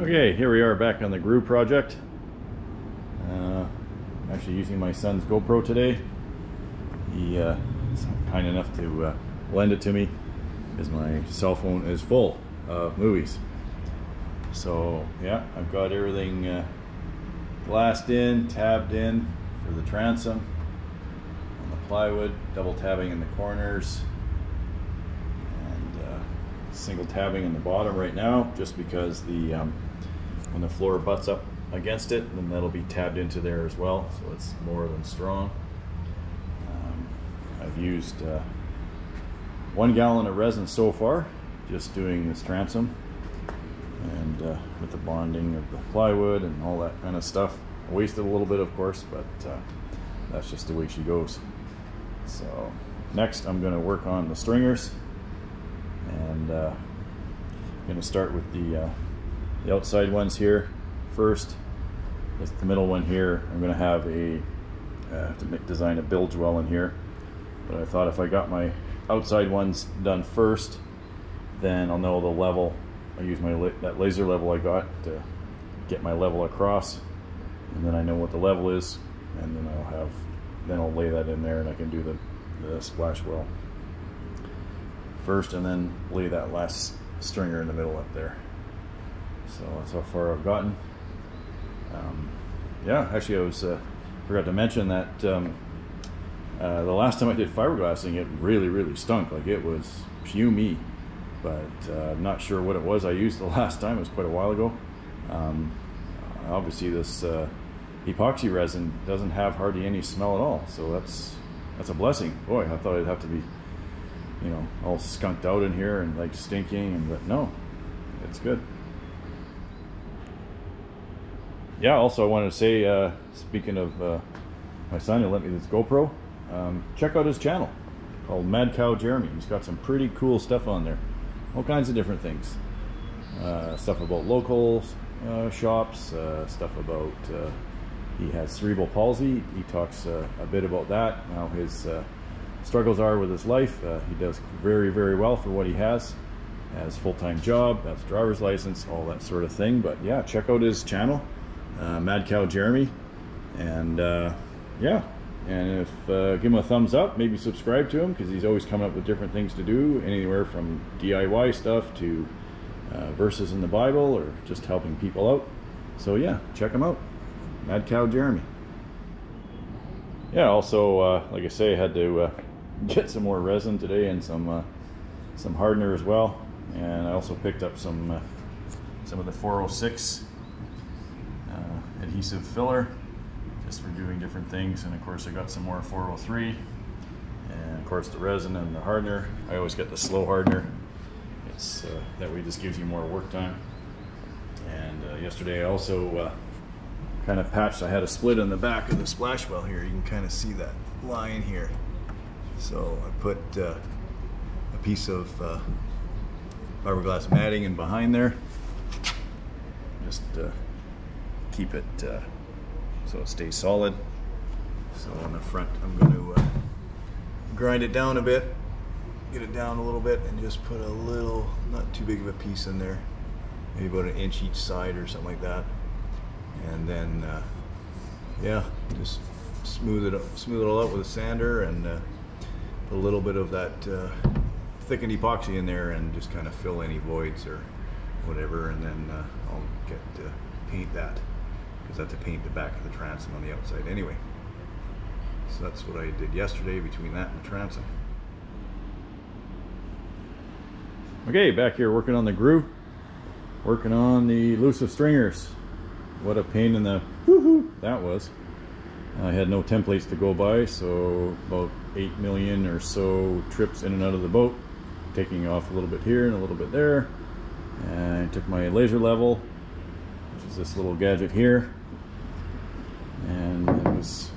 Okay, here we are back on the GROO project. Actually using my son's GoPro today. He is kind enough to lend it to me because my cell phone is full of movies. So yeah, I've got everything glassed in, tabbed in for the transom on the plywood, double tabbing in the corners, and single tabbing in the bottom right now, just because the when the floor butts up against it, then that'll be tabbed into there as well, so it's more than strong. I've used 1 gallon of resin so far, just doing this transom, and with the bonding of the plywood and all that kind of stuff. I wasted a little bit, of course, but that's just the way she goes. So next I'm going to work on the stringers, and I'm going to start with the outside ones here first. With the middle one here, I'm going to have design a bilge well in here. But I thought if I got my outside ones done first, then I'll know the level. I use that laser level I got to get my level across, and then I know what the level is, and then I'll lay that in there, and I can do the splash well first, and then lay that last stringer in the middle up there. So that's how far I've gotten. Yeah, actually I forgot to mention that the last time I did fiberglassing, it really stunk. Like, it was fumey, but I'm not sure what it was I used the last time. It was quite a while ago. Obviously this epoxy resin doesn't have hardly any smell at all, so that's a blessing. Boy, I thought it'd have to be, you know, all skunked out in here and like stinking, but no, it's good. Yeah, also I wanted to say, speaking of my son who lent me this GoPro, check out his channel called Mad Cow Jeremy. He's got some pretty cool stuff on there, all kinds of different things. Stuff about local shops, stuff about, he has cerebral palsy. He talks a bit about that, how his struggles are with his life. He does very well for what he has full-time job, has a driver's license, all that sort of thing. But yeah, check out his channel, Mad Cow Jeremy, and yeah, and if give him a thumbs up, maybe subscribe to him, because he's always coming up with different things to do, anywhere from DIY stuff to verses in the Bible, or just helping people out. So yeah, check him out, Mad Cow Jeremy. Yeah, also like I say, I had to get some more resin today, and some hardener as well, and I also picked up some of the 406 adhesive filler, just for doing different things. And of course I got some more 403, and of course the resin and the hardener. I always get the slow hardener. It's that way just gives you more work time. And yesterday I also kind of patched. I had a split in the back of the splash well here. You can kind of see that line here. So I put a piece of fiberglass matting in behind there, just keep it so it stays solid. So on the front I'm going to grind it down a bit, get it down a little bit, and just put a little, not too big of a piece in there, maybe about 1 inch each side or something like that. And then yeah, just smooth it all out with a sander, and put a little bit of that thickened epoxy in there, and just kind of fill any voids or whatever. And then I'll get to paint that, because I have to paint the back of the transom on the outside anyway. So that's what I did yesterday between that and the transom. Okay, back here working on the GROO, working on the elusive stringers. What a pain in the woohoo that was. I had no templates to go by, so about 8 million or so trips in and out of the boat, taking off a little bit here and a little bit there. And I took my laser level, which is this little gadget here, and it was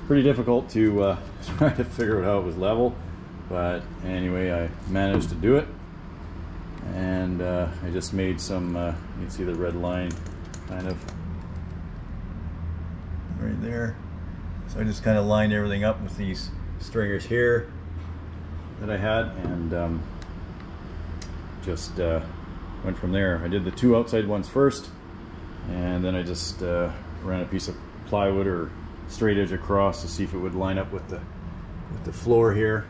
pretty difficult to try to figure out how it was level, but anyway I managed to do it. And I just made some, you can see the red line kind of right there. So I just kind of lined everything up with these stringers here that I had, and just went from there. I did the 2 outside ones first, and then I just ran a piece of plywood or straight edge across to see if it would line up with the floor here.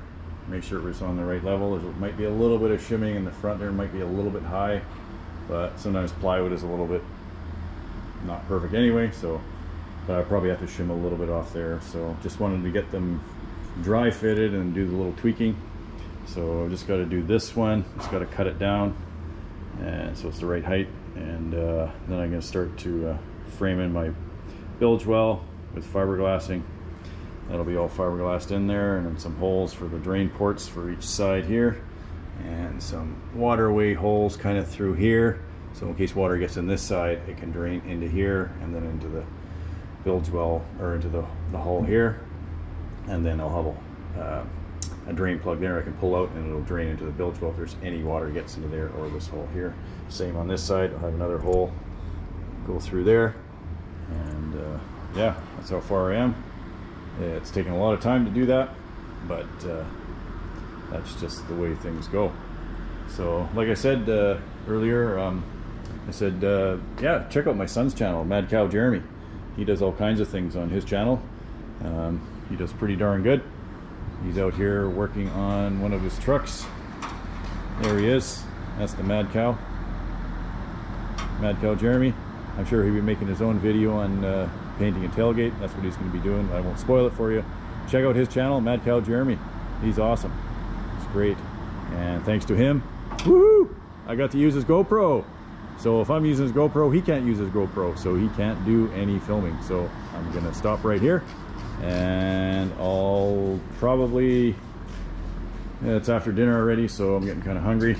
Make sure it was on the right level. There might be a little bit of shimming in the front there, might be a little bit high, but sometimes plywood is a little bit not perfect anyway, so but I probably have to shim a little bit off there. So just wanted to get them dry fitted and do the little tweaking. So I just got to do this one, just got to cut it down, and so it's the right height, and then I'm going to start to frame in my bilge well with fiberglassing. That'll be all fiberglassed in there, and then some holes for the drain ports for each side here, and some waterway holes kind of through here, so in case water gets in this side, it can drain into here and then into the bilge well, or into the hole here, and then I'll have a drain plug there I can pull out, and it'll drain into the bilge well if there's any water gets into there, or this hole here. Same on this side, I'll have another hole go through there, and yeah, that's how far I am. It's taken a lot of time to do that, but that's just the way things go. So like I said earlier, I said yeah, check out my son's channel, Mad Cow Jeremy. He does all kinds of things on his channel. He does pretty darn good. He's out here working on one of his trucks. There he is. That's the Mad Cow Jeremy. I'm sure he'll be making his own video on painting a tailgate. That's what he's going to be doing. I won't spoil it for you. Check out his channel, Mad Cow Jeremy. He's awesome. It's great. And thanks to him, woohoo, I got to use his GoPro. So if I'm using his GoPro, he can't use his GoPro, so he can't do any filming. So I'm going to stop right here, and I'll probably, it's after dinner already, so I'm getting kind of hungry.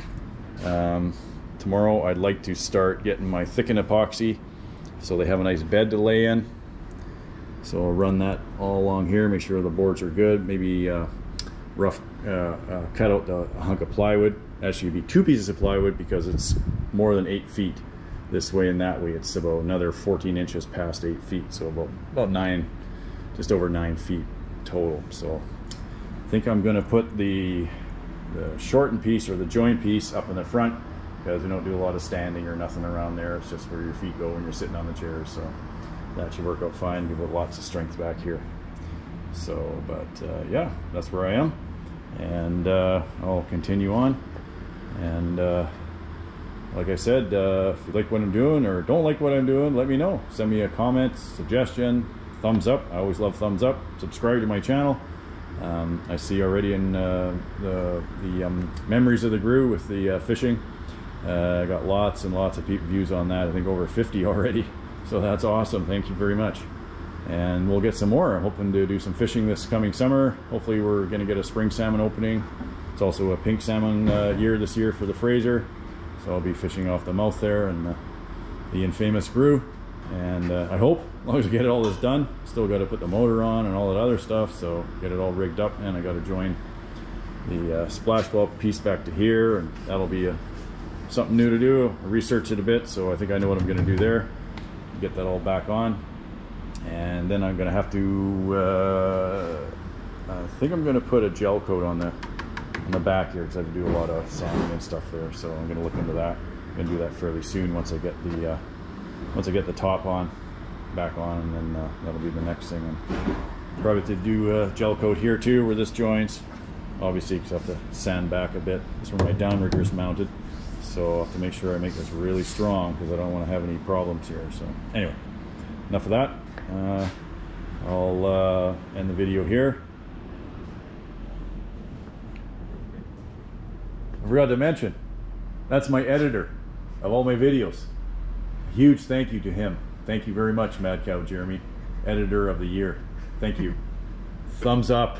Tomorrow I'd like to start getting my thickened epoxy so they have a nice bed to lay in. So I'll run that all along here, make sure the boards are good, maybe rough cut out a hunk of plywood. Actually it'd be 2 pieces of plywood because it's more than 8 feet this way and that way. It's about another 14 inches past 8 feet, so about 9, just over 9 feet total. So I think I'm going to put the shortened piece or the joint piece up in the front, because we don't do a lot of standing or nothing around there. It's just where your feet go when you're sitting on the chair, so that should work out fine. Give it lots of strength back here. So but yeah, that's where I am, and I'll continue on. And like I said, if you like what I'm doing or don't like what I'm doing, let me know. Send me a comment, suggestion, thumbs up. I always love thumbs up. Subscribe to my channel. I see already in the memories of the Groo with the fishing. I got lots and lots of views on that. I think over 50 already. So that's awesome. Thank you very much. And we'll get some more. I'm hoping to do some fishing this coming summer. Hopefully we're going to get a spring salmon opening. It's also a pink salmon year this year for the Fraser. So I'll be fishing off the mouth there and the infamous Groo. And I hope, as long as we get all this done, still got to put the motor on and all that other stuff. So get it all rigged up, and I got to join the splash well piece back to here, and that'll be something new to do. I researched it a bit, so I think I know what I'm going to do there. Get that all back on, and then I'm going to have to I think I'm going to put a gel coat on the back here, because I have to do a lot of sanding and stuff there. So I'm going to look into that. I'm going to do that fairly soon once I get the top back on, and then that'll be the next thing. And probably have to do a gel coat here too where this joins, obviously, because I have to sand back a bit. That's where my downrigger is mounted. So I'll have to make sure I make this really strong, because I don't want to have any problems here. So anyway, enough of that. I'll end the video here. I forgot to mention, that's my editor of all my videos. A huge thank you to him. Thank you very much, Mad Cow Jeremy, editor of the year. Thank you. Thumbs up.